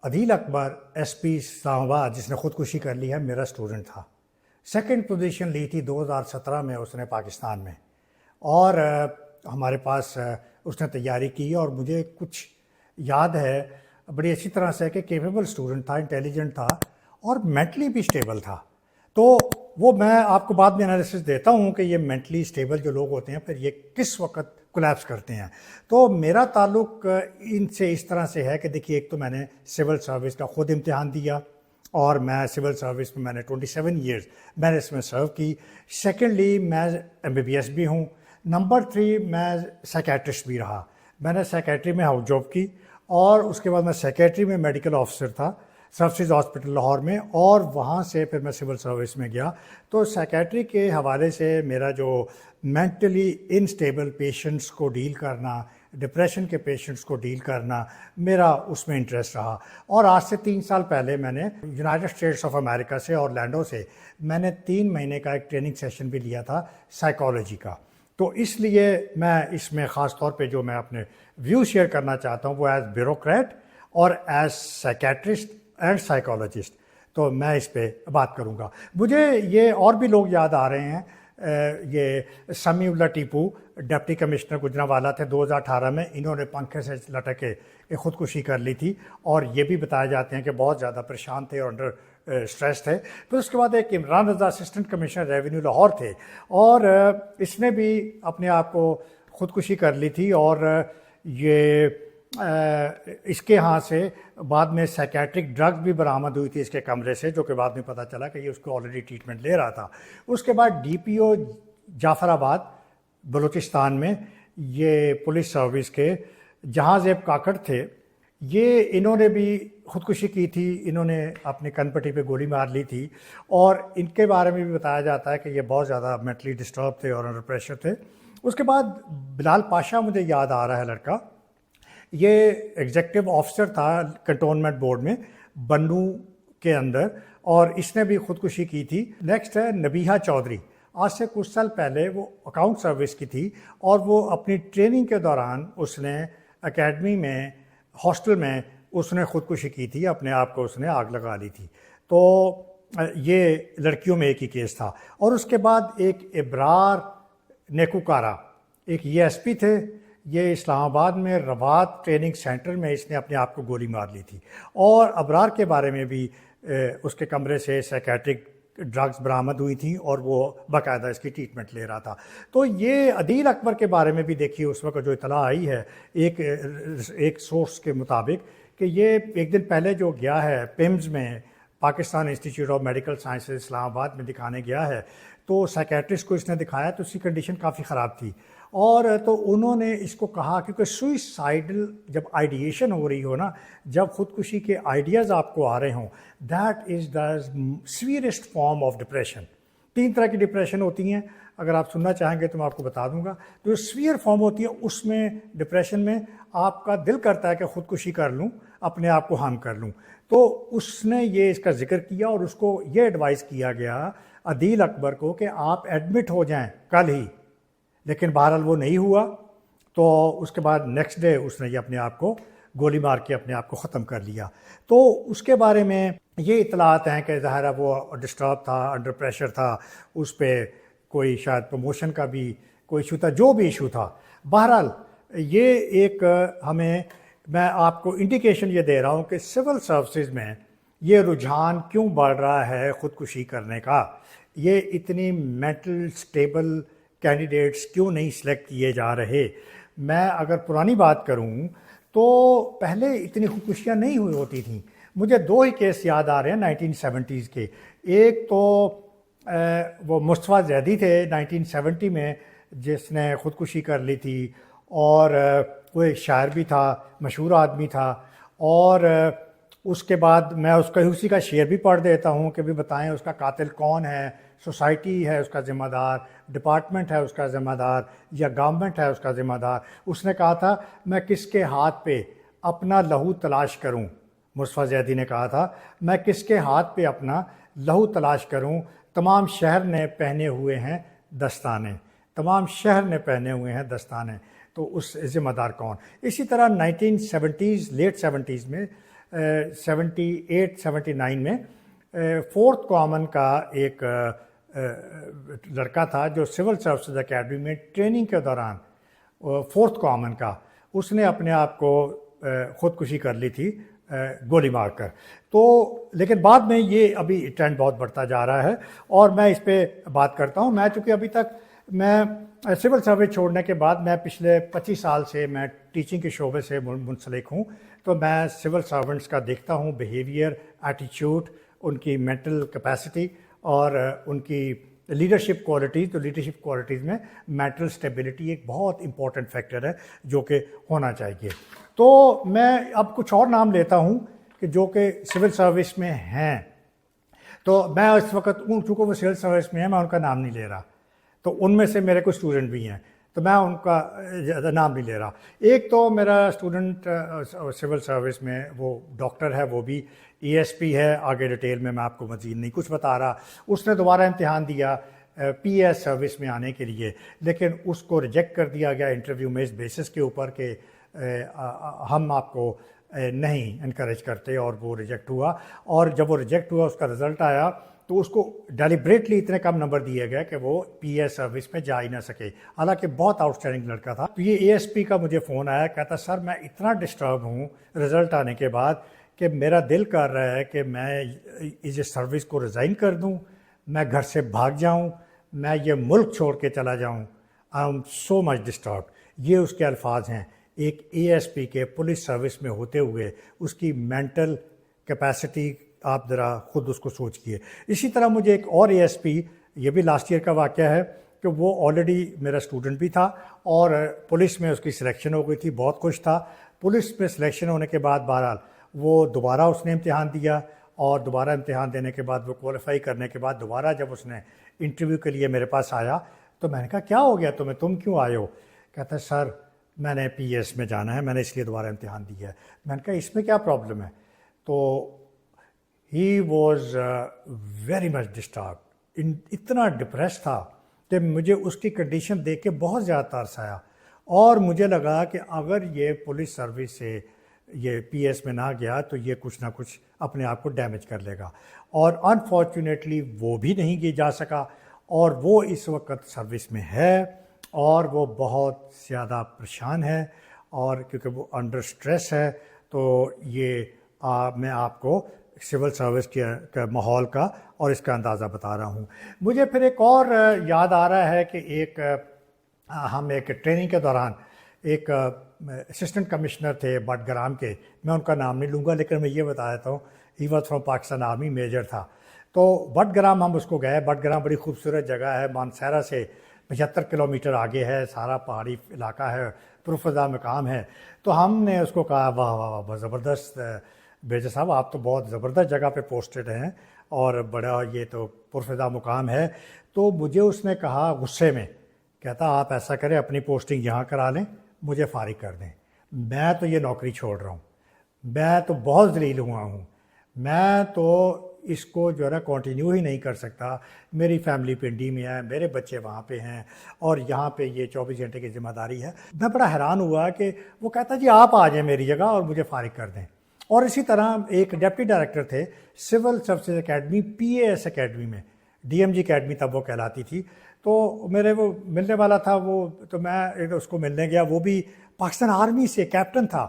عدیل اکبر S P اسلام آباد جس نے خودکشی کر لی ہے میرا اسٹوڈنٹ تھا. سیکنڈ پوزیشن لی تھی 2017 میں اس نے پاکستان میں, اور ہمارے پاس اس نے تیاری کی اور مجھے کچھ یاد ہے بڑی اچھی طرح سے کہ کیپیبل اسٹوڈنٹ تھا, انٹیلیجنٹ تھا اور مینٹلی بھی اسٹیبل تھا. تو وہ میں آپ کو بعد میں انالیسس دیتا ہوں کہ یہ مینٹلی اسٹیبل جو لوگ ہوتے ہیں پھر یہ کس وقت کولیپس کرتے ہیں. تو میرا تعلق ان سے اس طرح سے ہے کہ دیکھیے, ایک تو میں نے سول سروس کا خود امتحان دیا اور میں سول سروس میں نے 27 ایئرز میں نے اس میں سرو کی. سیکنڈلی میں MBBS بھی ہوں. نمبر 3 میں سائیکیٹرسٹ بھی رہا. میں نے سائیکیٹری میں ہاؤس جاب کی اور اس کے بعد میں سیکریٹری میں میڈیکل آفیسر تھا سرفسز ہاسپٹل لاہور میں, اور وہاں سے پھر میں سول سروس میں گیا. تو سائیکیٹری کے حوالے سے میرا جو مینٹلی انسٹیبل پیشنٹس کو ڈیل کرنا, ڈپریشن کے پیشنٹس کو ڈیل کرنا, میرا اس میں انٹرسٹ رہا. اور آج سے 3 سال پہلے میں نے یونائٹڈ اسٹیٹس آف امریکہ سے اورلینڈو سے میں نے 3 مہینے کا ایک ٹریننگ سیشن بھی لیا تھا سائیکالوجی کا. تو اس لیے میں اس میں خاص طور پہ جو میں اپنے ویو شیئر کرنا چاہتا ہوں وہ ایز بیوروکریٹ اور ایز سائیکیٹرسٹ اینڈ سائیکالوجسٹ, تو میں اس پہ بات کروں گا. مجھے یہ اور بھی لوگ یاد آ رہے ہیں, یہ سمی اللہ ٹیپو ڈپٹی کمشنر گجرانوالہ تھے 2018 میں, انہوں نے پنکھے سے لٹک کے خودکشی کر لی تھی اور یہ بھی بتائے جاتے ہیں کہ بہت زیادہ پریشان تھے اور انڈر اسٹریس تھے. پھر اس کے بعد ایک عمران رضا اسسٹنٹ کمشنر ریونیو لاہور تھے اور اس نے بھی اپنے آپ کو خودکشی کر لی تھی, اور یہ اس کے ہاں سے بعد میں سائیکیٹرک ڈرگز بھی برآمد ہوئی تھی اس کے کمرے سے, جو کہ بعد میں پتہ چلا کہ یہ اس کو آلریڈی ٹریٹمنٹ لے رہا تھا. اس کے بعد DPO جعفر آباد بلوچستان میں یہ پولیس سروس کے جہاں زیب کاکڑ تھے, یہ انہوں نے بھی خودکشی کی تھی. انہوں نے اپنے کن پٹی پہ گولی مار لی تھی اور ان کے بارے میں بھی بتایا جاتا ہے کہ یہ بہت زیادہ مینٹلی ڈسٹرب تھے اور انڈر پریشر تھے. اس کے بعد بلال پاشا مجھے یاد آ رہا ہے لڑکا, یہ ایگزیکٹو آفیسر تھا کنٹونمنٹ بورڈ میں بنو کے اندر, اور اس نے بھی خودکشی کی تھی. نیکسٹ ہے نبیہہ چودھری, آج سے کچھ سال پہلے وہ اکاؤنٹ سروس کی تھی اور وہ اپنی ٹریننگ کے دوران اس نے اکیڈمی میں ہاسٹل میں اس نے خودکشی کی تھی, اپنے آپ کو اس نے آگ لگا لی تھی. تو یہ لڑکیوں میں ایک ہی کیس تھا. اور اس کے بعد ایک ابرار نیکوکارا, ایک یہ SP تھے, یہ اسلام آباد میں روات ٹریننگ سینٹر میں اس نے اپنے آپ کو گولی مار لی تھی. اور ابرار کے بارے میں بھی اس کے کمرے سے سائیکیٹرک ڈرگز برآمد ہوئی تھیں اور وہ باقاعدہ اس کی ٹریٹمنٹ لے رہا تھا. تو یہ عدیل اکبر کے بارے میں بھی دیکھیے اس وقت جو اطلاع آئی ہے ایک سورس کے مطابق کہ یہ ایک دن پہلے جو گیا ہے پیمز میں, Pakistan institute of medical sciences Islamabad میں دکھانے گیا ہے, تو سائیکیٹرسٹ کو اس نے دکھایا تو اس کی کنڈیشن کافی خراب تھی. اور تو انہوں نے اس کو کہا کیونکہ سوئسائڈل جب آئیڈیشن ہو رہی ہو نا, جب خودکشی کے آئیڈیاز آپ کو آ رہے ہوں, that is the سیویئرسٹ form of depression. 3 طرح کی ڈپریشن ہوتی ہیں, اگر آپ سننا چاہیں گے تو میں آپ کو بتا دوں گا. جو سیویئر فارم ہوتی ہے اس میں ڈپریشن میں آپ کا دل کرتا ہے کہ خودکشی کر لوں, اپنے آپ کو ہارم کر لوں. تو اس نے یہ اس کا ذکر کیا اور اس کو یہ ایڈوائز کیا گیا عدیل اکبر کو کہ آپ ایڈمٹ ہو جائیں کل ہی, لیکن بہرحال وہ نہیں ہوا. تو اس کے بعد نیکسٹ ڈے اس نے یہ اپنے آپ کو گولی مار کے اپنے آپ کو ختم کر لیا. تو اس کے بارے میں یہ اطلاعات ہیں کہ ظاہر ہے وہ ڈسٹرب تھا, انڈر پریشر تھا, اس پہ کوئی شاید پروموشن کا بھی کوئی ایشو تھا, جو بھی ایشو تھا. بہرحال یہ ایک میں آپ کو انڈیکیشن یہ دے رہا ہوں کہ سول سروسز میں یہ رجحان کیوں بڑھ رہا ہے خودکشی کرنے کا, یہ اتنی مینٹل سٹیبل کینڈیڈیٹس کیوں نہیں سلیکٹ کیے جا رہے. میں اگر پرانی بات کروں تو پہلے اتنی خودکشیاں نہیں ہوئی ہوتی تھیں. مجھے 2 ہی کیس یاد آ رہے ہیں 1970s کے. ایک تو وہ مصطفیٰ زیدی تھے 1970 میں جس نے خودکشی کر لی تھی, اور وہ ایک شاعر بھی تھا, مشہور آدمی تھا. اور اس کے بعد میں اس کا اسی کا شعر بھی پڑھ دیتا ہوں کہ بھی بتائیں اس کا قاتل کون ہے, سوسائٹی ہے اس کا ذمہ دار, ڈپارٹمنٹ ہے اس کا ذمہ دار, یا گورنمنٹ ہے اس کا ذمہ دار. اس نے کہا تھا میں کس کے ہاتھ پہ اپنا لہو تلاش کروں. مصطفیٰ زیدی نے کہا تھا میں کس کے ہاتھ پہ اپنا لہو تلاش کروں, تمام شہر نے پہنے ہوئے ہیں دستانے, تمام شہر نے پہنے ہوئے ہیں دستانے. تو اس ذمہ دار کون. اسی طرح 1970s لیٹ 70s میں 78-79 میں فورتھ کامن کا ایک لڑکا تھا جو سول سروسز اکیڈمی میں ٹریننگ کے دوران فورتھ کامن کا اس نے اپنے آپ کو خودکشی کر لی تھی گولی مار کر. تو لیکن بعد میں یہ ابھی ٹرینڈ بہت بڑھتا جا رہا ہے اور میں اس پہ بات کرتا ہوں. میں چونکہ ابھی تک میں سول سروس چھوڑنے کے بعد میں پچھلے 25 سال سے میں ٹیچنگ کے شعبے سے منسلک ہوں, تو میں سول سرونٹس کا دیکھتا ہوں بیہیویئر, ایٹیچیوڈ, ان کی مینٹل کیپیسٹی اور ان کی لیڈرشپ کوالٹیز. تو لیڈرشپ کوالٹیز میں مینٹل اسٹیبلٹی ایک بہت امپورٹنٹ فیکٹر ہے جو کہ ہونا چاہیے. تو میں اب کچھ اور نام لیتا ہوں کہ جو کہ سول سروس میں ہیں. تو میں اس وقت چونکہ وہ سول سروس میں ہیں میں ان کا نام نہیں لے رہا, تو ان میں سے میرے کچھ اسٹوڈنٹ بھی ہیں تو میں ان کا نام نہیں لے رہا. ایک تو میرا اسٹوڈنٹ سول سروس میں وہ ڈاکٹر ہے, وہ بھی ای ایس پی ہے. آگے ڈیٹیل میں آپ کو مزید نہیں کچھ بتا رہا. اس نے دوبارہ امتحان دیا پی ایس سروس میں آنے کے لیے, لیکن اس کو ریجیکٹ کر دیا گیا انٹرویو میں اس بیسس کے اوپر کہ ہم آپ کو نہیں انکریج کرتے, اور وہ ریجیکٹ ہوا. اور جب وہ ریجیکٹ ہوا اس کا رزلٹ آیا تو اس کو ڈیلیبریٹلی اتنے کم نمبر دیے گئے کہ وہ پی ایس سروس میں جا ہی نہ سکے, حالانکہ بہت آؤٹ اسٹینڈنگ لڑکا تھا. تو یہ اے ایس پی کا مجھے فون آیا, کہتا سر میں اتنا ڈسٹرب ہوں رزلٹ آنے کے بعد کہ میرا دل کر رہا ہے کہ میں اس سروس کو ریزائن کر دوں, میں گھر سے بھاگ جاؤں, میں یہ ملک چھوڑ کے چلا جاؤں. I am so much disturbed. یہ اس کے الفاظ ہیں. ایک اے ایس پی کے پولیس سروس میں ہوتے ہوئے اس کی مینٹل کیپیسٹی آپ ذرا خود اس کو سوچئے. اسی طرح مجھے ایک اور اے ایس پی, یہ بھی لاسٹ ایئر کا واقعہ ہے, کہ وہ آلریڈی میرا اسٹوڈنٹ بھی تھا اور پولیس میں اس کی سلیکشن ہو گئی تھی, بہت خوش تھا. پولیس میں سلیکشن ہونے کے بعد بہرحال وہ دوبارہ اس نے امتحان دیا, اور دوبارہ امتحان دینے کے بعد وہ کوالیفائی کرنے کے بعد دوبارہ جب اس نے انٹرویو کے لیے میرے پاس آیا تو میں نے کہا کیا ہو گیا تمہیں, تم کیوں آئے ہو؟ کہتا ہے سر میں نے پی ایس میں جانا ہے, میں نے اس لیے دوبارہ امتحان دیا ہے. میں نے کہا اس میں کیا پرابلم ہے؟ تو he was very much disturbed, اتنا ڈپریس تھا کہ مجھے اس کی کنڈیشن دیکھ کے بہت زیادہ ترس آیا, اور مجھے لگا کہ اگر یہ پولیس سروس سے یہ پی ایس میں نہ گیا تو یہ کچھ نہ کچھ اپنے آپ کو ڈیمیج کر لے گا. اور انفارچونیٹلی وہ بھی نہیں جا سکا, اور وہ اس وقت سروس میں ہے اور وہ بہت زیادہ پریشان ہے, اور کیونکہ وہ انڈر سٹریس ہے. تو یہ میں آپ کو سول سروس کے ماحول کا اور اس کا اندازہ بتا رہا ہوں. مجھے پھر ایک اور یاد آ رہا ہے کہ ہم ایک ٹریننگ کے دوران ایک اسسٹنٹ کمشنر تھے بٹگرام کے, میں ان کا نام نہیں لوں گا لیکن میں یہ بتا دیتا ہوں, he was from Pakistan army, major تھا. تو بٹگرام ہم اس کو گئے. بٹگرام بڑی خوبصورت جگہ ہے, مانسہرہ سے 75 کلومیٹر آگے ہے, سارا پہاڑی علاقہ ہے, پرفضا مقام ہے. تو ہم نے اس کو کہا واہ واہ واہ بہت زبردست بیجر صاحب, آپ تو بہت زبردست جگہ پہ پوسٹڈ ہیں اور بڑا یہ تو پرفضا مقام ہے. تو مجھے اس نے کہا غصے میں, کہتا آپ ایسا کریں اپنی پوسٹنگ یہاں کرا لیں, مجھے فارغ کر دیں, میں تو یہ نوکری چھوڑ رہا ہوں, میں تو بہت ذلیل ہوا ہوں, میں تو اس کو جو ہے نا کنٹینیو ہی نہیں کر سکتا. میری فیملی پنڈی میں ہے, میرے بچے وہاں پہ ہیں, اور یہاں پہ یہ 24 گھنٹے کی ذمہ داری ہے. میں بڑا حیران ہوا کہ وہ کہتا جی آپ آ جائیں میری جگہ اور مجھے فارغ کر دیں. اور اسی طرح ایک ڈپٹی ڈائریکٹر تھے civil services academy P A S academy میں, ڈی ایم جی اکیڈمی تب وہ کہلاتی تھی. تو میرے وہ ملنے والا تھا, وہ تو میں اس کو ملنے گیا, وہ بھی پاکستان آرمی سے کیپٹن تھا,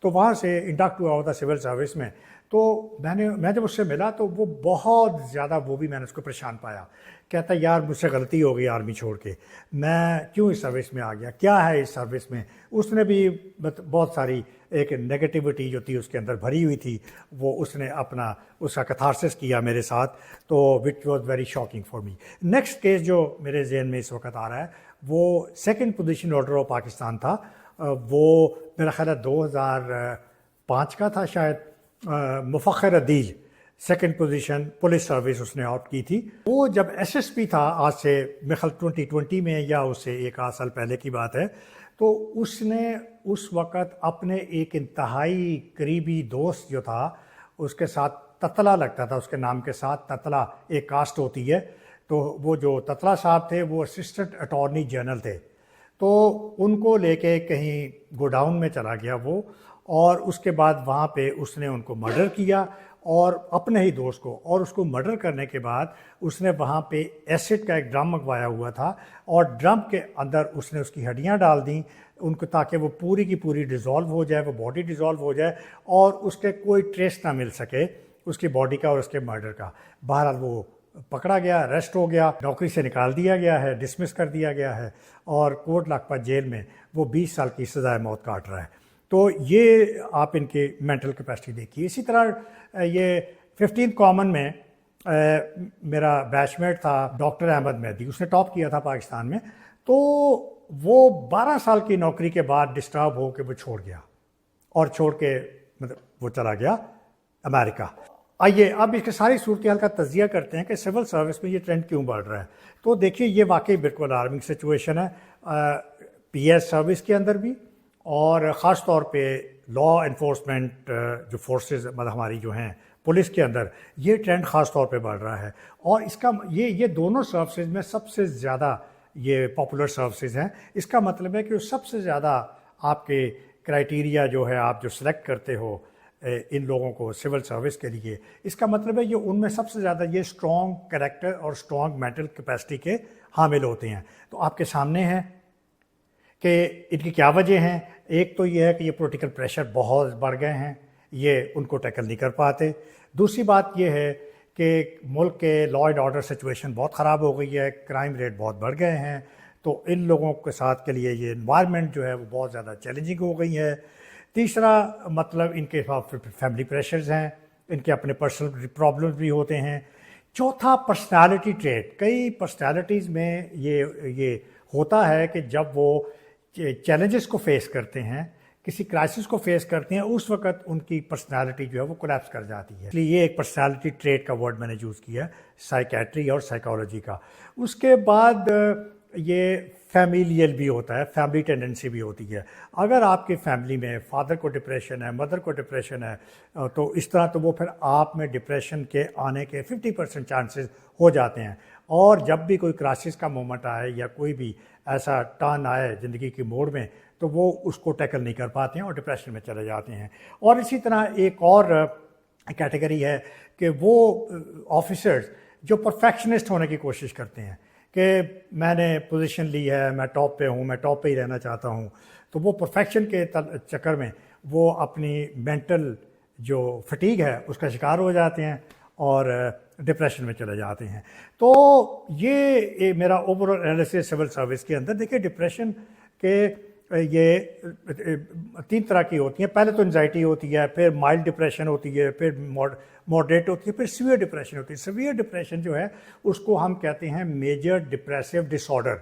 تو وہاں سے انڈکٹ ہوا ہوتا سول سروس میں. تو میں جب اس سے ملا تو وہ بہت زیادہ, وہ بھی میں نے اس کو پریشان پایا. کہتا یار مجھ سے غلطی ہو گئی آرمی چھوڑ کے, میں کیوں اس سروس میں آ گیا, کیا ہے اس سروس میں. اس نے بھی بہت ساری ایک نیگیٹیوٹی جو تھی اس کے اندر بھری ہوئی تھی, وہ اس نے اپنا اس کا کتھارسس کیا میرے ساتھ, تو which was very shocking for me. Next case جو میرے ذہن میں اس وقت آ رہا ہے وہ second position order of Pakistan تھا. وہ میرا خیال ہے 2005 کا تھا شاید. مفخر عدیل سیکنڈ پوزیشن پولیس سروس اس نے آؤٹ کی تھی. وہ جب ایس ایس پی تھا, آج سے میرے خیال 2020 میں یا اس سے ایک آدھ سال پہلے کی بات ہے, تو اس نے اس وقت اپنے ایک انتہائی قریبی دوست جو تھا اس کے ساتھ, تتلا لگتا تھا اس کے نام کے ساتھ, تتلا ایک کاسٹ ہوتی ہے, تو وہ جو تتلا صاحب تھے وہ اسسٹنٹ اٹارنی جنرل تھے. تو ان کو لے کے کہیں گوڈاؤن میں چلا گیا وہ, اور اس کے بعد وہاں پہ اس نے ان کو مرڈر کیا اور اپنے ہی دوست کو، اور اس کو مرڈر کرنے کے بعد اس نے وہاں پہ ایسڈ کا ایک ڈرم منگوایا ہوا تھا اور ڈرم کے اندر اس نے اس کی ہڈیاں ڈال دیں ان کو، تاکہ وہ پوری کی پوری ڈیزالو ہو جائے، وہ باڈی ڈیزالو ہو جائے اور اس کے کوئی ٹریس نہ مل سکے اس کی باڈی کا اور اس کے مرڈر کا۔ بہرحال وہ پکڑا گیا، اریسٹ ہو گیا، نوکری سے نکال دیا گیا ہے، ڈسمس کر دیا گیا ہے اور کوٹ لاکھپت جیل میں وہ 20 سال کی سزائے موت کاٹ رہا ہے۔ تو یہ آپ ان کی مینٹل کیپیسٹی دیکھیے۔ اسی طرح یہ 15 کامن میں میرا بیچ میٹ تھا ڈاکٹر احمد مہدی، اس نے ٹاپ کیا تھا پاکستان میں، تو وہ 12 سال کی نوکری کے بعد ڈسٹرب ہو کے وہ چھوڑ گیا اور چھوڑ کے مطلب وہ چلا گیا امریکا۔ آئیے اب اس کے ساری صورتحال کا تجزیہ کرتے ہیں کہ سول سروس میں یہ ٹرینڈ کیوں بڑھ رہا ہے۔ تو دیکھیے یہ واقعی بالکل الارمنگ سچویشن ہے پی ایس سروس کے اندر بھی، اور خاص طور پہ لا انفورسمنٹ جو فورسز مطلب ہماری جو ہیں پولیس کے اندر، یہ ٹرینڈ خاص طور پہ بڑھ رہا ہے۔ اور اس کا یہ دونوں سروسز میں سب سے زیادہ یہ پاپولر سروسز ہیں۔ اس کا مطلب ہے کہ سب سے زیادہ آپ کے کرائٹیریا جو ہے آپ جو سلیکٹ کرتے ہو ان لوگوں کو سول سروس کے لیے، اس کا مطلب ہے یہ ان میں سب سے زیادہ یہ اسٹرانگ کریکٹر اور اسٹرانگ مینٹل کیپیسٹی کے حامل ہوتے ہیں۔ تو آپ کے سامنے ہے کہ ان کی کیا وجہ ہیں۔ ایک تو یہ ہے کہ یہ پولیٹیکل پریشر بہت بڑھ گئے ہیں، یہ ان کو ٹیکل نہیں کر پاتے۔ دوسری بات یہ ہے کہ ملک کے لا اینڈ آرڈر سچویشن بہت خراب ہو گئی ہے، کرائم ریٹ بہت بڑھ گئے ہیں، تو ان لوگوں کے ساتھ کے لیے یہ انوائرمنٹ جو ہے وہ بہت زیادہ چیلنجنگ ہو گئی ہے۔ تیسرا مطلب ان کے فیملی پریشرز ہیں، ان کے اپنے پرسنل پرابلمز بھی ہوتے ہیں۔ چوتھا پرسنالٹی ٹریٹ، کئی پرسنالٹیز میں یہ ہوتا ہے کہ جب وہ چیلنجز کو فیس کرتے ہیں، کسی کرائسس کو فیس کرتے ہیں، اس وقت ان کی پرسنالٹی جو ہے وہ کولیپس کر جاتی ہے۔ اس لیے یہ ایک پرسنالٹی ٹریٹ کا ورڈ میں نے یوز کیا ہے سائیکیٹری اور سائیکالوجی کا۔ اس کے بعد یہ فیمیلیل بھی ہوتا ہے، فیملی ٹینڈنسی بھی ہوتی ہے۔ اگر آپ کی فیملی میں فادر کو ڈپریشن ہے، مدر کو ڈپریشن ہے، تو اس طرح تو وہ پھر آپ میں ڈپریشن کے آنے کے 50% چانسز ہو جاتے ہیں۔ اور جب بھی کوئی کرائسس کا مومنٹ آئے یا کوئی بھی ایسا ٹرن آئے زندگی کی موڑ میں، تو وہ اس کو ٹیکل نہیں کر پاتے ہیں اور ڈپریشن میں چلے جاتے ہیں۔ اور اسی طرح ایک اور کیٹیگری ہے کہ وہ آفیسرز جو پرفیکشنسٹ ہونے کی کوشش کرتے ہیں کہ میں نے پوزیشن لی ہے، میں ٹاپ پہ ہوں، میں ٹاپ پہ ہی رہنا چاہتا ہوں، تو وہ پرفیکشن کے چکر میں وہ اپنی مینٹل جو فٹیگ ہے اس کا شکار ہو جاتے ہیں اور ڈپریشن میں چلے جاتے ہیں۔ تو یہ میرا over all analysis civil service کے اندر۔ دیکھیے ڈپریشن کے یہ 3 طرح کی ہوتی ہیں۔ پہلے تو انزائٹی ہوتی ہے، پھر مائلڈ ڈپریشن ہوتی ہے، پھر ماڈریٹ ہوتی ہے، پھر سیویئر ڈپریشن ہوتی ہے۔ سیویئر ڈپریشن جو ہے اس کو ہم کہتے ہیں میجر ڈپریسو ڈس آرڈر،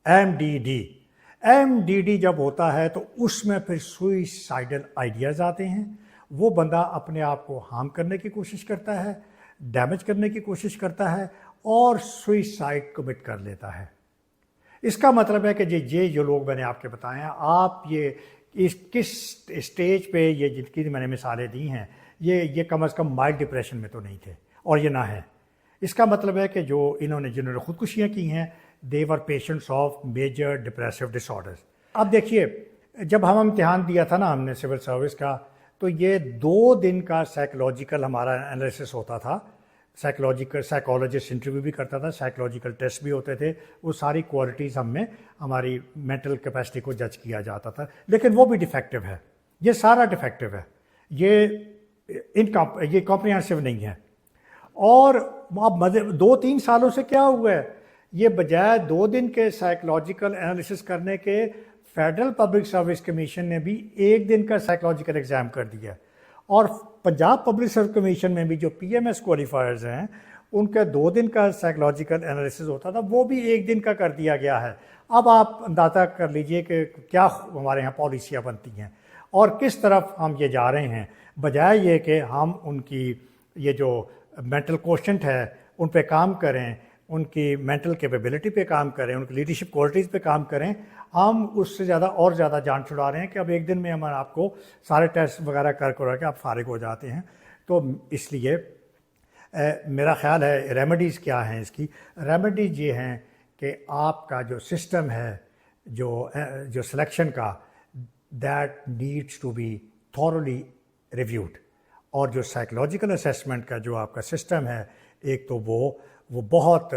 MDD۔ MDD جب ہوتا ہے تو اس میں پھر سوئسائڈل آئیڈیاز آتے ہیں، وہ بندہ اپنے آپ کو ہارم کرنے کی کوشش کرتا ہے، ڈیمیج کرنے کی کوشش کرتا ہے اور سوئسائڈ کمٹ کر لیتا ہے۔ اس کا مطلب ہے کہ یہ جو لوگ میں نے آپ کے بتائے ہیں، آپ یہ کس اسٹیج پہ یہ جن کی میں نے مثالیں دی ہیں، یہ کم از کم مائلڈ ڈپریشن میں تو نہیں تھے اور یہ نہ ہے۔ اس کا مطلب ہے کہ جنہوں نے خودکشیاں کی ہیں، they were patients of major depressive disorders۔ اب دیکھیے جب ہم امتحان دیا تھا نا ہم نے سول سروس کا، تو یہ 2 دن کا سائیکولوجیکل ہمارا انالیسس ہوتا تھا۔ سائیکالوجسٹ انٹرویو بھی کرتا تھا، سائیکولوجیکل ٹیسٹ بھی ہوتے تھے، وہ ساری کوالٹیز ہم میں ہماری مینٹل کیپیسٹی کو جج کیا جاتا تھا، لیکن وہ بھی ڈیفیکٹو ہے، یہ سارا ڈیفیکٹو ہے، یہ کمپریہنسو نہیں ہے۔ اور اب 2-3 سالوں سے کیا ہوا ہے، یہ بجائے 2 دن کے سائیکولوجیکل انالیسس کرنے کے فیڈرل پبلک سروس کمیشن نے بھی 1 دن کا سائیکولوجیکل ایگزام کر دیا، اور پنجاب پبلک سروس کمیشن میں بھی جو PMS کوالیفائرز ہیں ان کا 2 دن کا سائیکولوجیکل انالیسس ہوتا تھا، وہ بھی 1 دن کا کر دیا گیا ہے۔ اب آپ اندازہ کر لیجئے کہ کیا ہمارے ہاں پالیسیاں بنتی ہیں اور کس طرف ہم یہ جا رہے ہیں، بجائے یہ کہ ہم ان کی یہ جو مینٹل کوشنٹ ہے ان پہ کام کریں، ان کی مینٹل کیپیبلٹی پہ کام کریں، ان کی لیڈرشپ کوالٹیز پہ کام کریں۔ ہم اس سے زیادہ اور زیادہ جان چھڑا رہے ہیں کہ اب 1 دن میں ہم آپ کو سارے ٹیسٹ وغیرہ کر کے آپ فارغ ہو جاتے ہیں۔ تو اس لیے میرا خیال ہے ریمیڈیز کیا ہیں اس کی؟ ریمیڈیز یہ ہیں کہ آپ کا جو سسٹم ہے جو سلیکشن کا، that needs to be thoroughly reviewed. اور جو سائیکولوجیکل اسیسمنٹ کا جو آپ کا سسٹم ہے ایک تو وہ بہت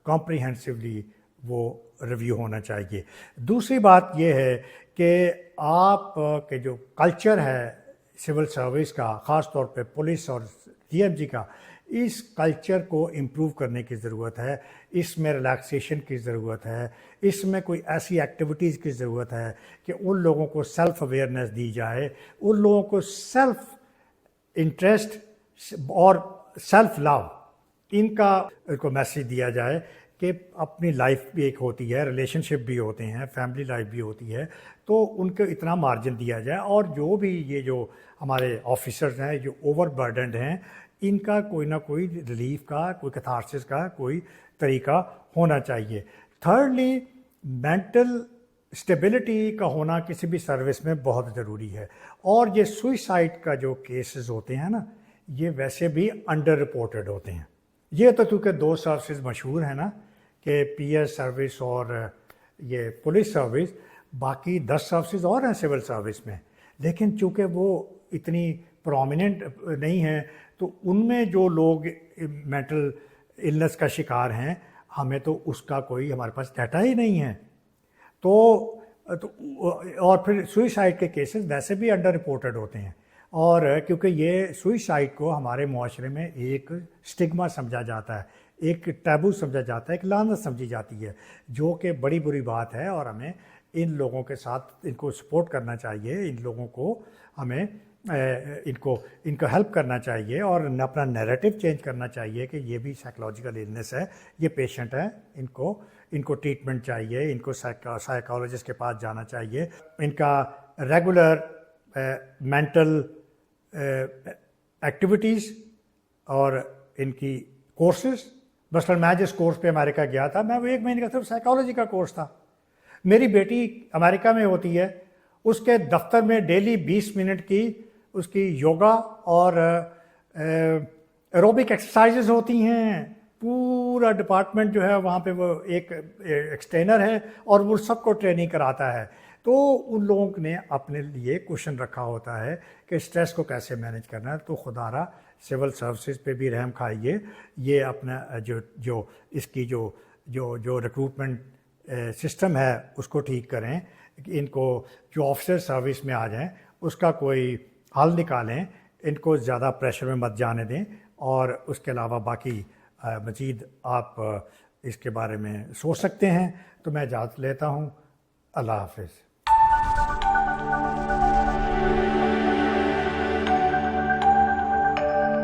کمپریہنسولی وہ ریویو ہونا چاہیے. دوسری بات یہ ہے کہ آپ کے جو کلچر ہے سول سروس کا، خاص طور پہ پولیس اور ڈی ایم جی کا، اس کلچر کو امپروو کرنے کی ضرورت ہے. اس میں ریلیکسیشن کی ضرورت ہے. اس میں کوئی ایسی ایکٹیویٹیز کی ضرورت ہے کہ ان لوگوں کو سیلف اویئرنیس دی جائے، ان لوگوں کو سیلف انٹرسٹ اور سیلف لو ان کو میسیج دیا جائے کہ اپنی لائف بھی ایک ہوتی ہے، ریلیشن شپ بھی ہوتے ہیں، فیملی لائف بھی ہوتی ہے، تو ان کو اتنا مارجن دیا جائے. اور جو بھی یہ جو ہمارے آفیسرز ہیں جو اوور برڈنڈ ہیں، ان کا کوئی نہ کوئی ریلیف کا، کوئی کیتھارسس کا کوئی طریقہ ہونا چاہیے. تھرڈلی، مینٹل اسٹیبلٹی کا ہونا کسی بھی سروس میں بہت ضروری ہے. اور یہ سوئسائڈ کا جو کیسز ہوتے ہیں نا، یہ ویسے بھی انڈر رپورٹڈ ہوتے ہیں. یہ تو چونکہ 2 سروسز مشہور ہیں نا، کہ پی ایس سروس اور یہ پولیس سروس، باقی 10 سروسز اور ہیں سول سروس میں، لیکن چونکہ وہ اتنی پرومیننٹ نہیں ہیں، تو ان میں جو لوگ مینٹل النس کا شکار ہیں، ہمیں تو اس کا کوئی ہمارے پاس ڈیٹا ہی نہیں ہے. تو اور پھر سوئسائڈ کے کیسز ویسے بھی انڈر رپورٹڈ ہوتے ہیں. اور کیونکہ یہ سوئسائڈ کو ہمارے معاشرے میں ایک سٹگما سمجھا جاتا ہے، ایک ٹیبو سمجھا جاتا ہے، ایک لعنت سمجھی جاتی ہے، جو کہ بڑی بری بات ہے. اور ہمیں ان لوگوں کے ساتھ ان کو سپورٹ کرنا چاہیے، ان لوگوں کو ہمیں ان کو ہیلپ کرنا چاہیے، اور اپنا نیریٹو چینج کرنا چاہیے کہ یہ بھی سائیکولوجیکل النس ہے، یہ پیشنٹ ہے، ان کو ٹریٹمنٹ چاہیے، ان کو سائیکالوجسٹ کے پاس جانا چاہیے. ان کا ریگولر مینٹل ایکٹیویٹیز اور ان کی کورسز. مثلاً میں جس کورس پہ امریکہ گیا تھا، میں وہ 1 مہینے کا صرف سائیکالوجی کا کورس تھا. میری بیٹی امریکہ میں ہوتی ہے، اس کے دفتر میں ڈیلی 20 منٹ کی اس کی یوگا اور ایروبک ایکسرسائزز ہوتی ہیں. پورا ڈپارٹمنٹ جو ہے وہاں پہ وہ ایک ایکسٹینر ہے اور وہ سب کو ٹریننگ کراتا ہے. تو ان لوگوں نے اپنے لیے کوشچن رکھا ہوتا ہے کہ اسٹریس کو کیسے مینیج کرنا ہے. تو خدا را سول سروسز پہ بھی رحم کھائیے. یہ اپنا جو اس کی جو ریکروٹمنٹ سسٹم ہے اس کو ٹھیک کریں. ان کو جو آفیسر سروس میں آ جائیں اس کا کوئی حل نکالیں. ان کو زیادہ پریشر میں مت جانے دیں. اور اس کے علاوہ باقی مزید آپ اس کے بارے میں سوچ سکتے ہیں. تو میں اجازت لیتا ہوں. اللہ حافظ.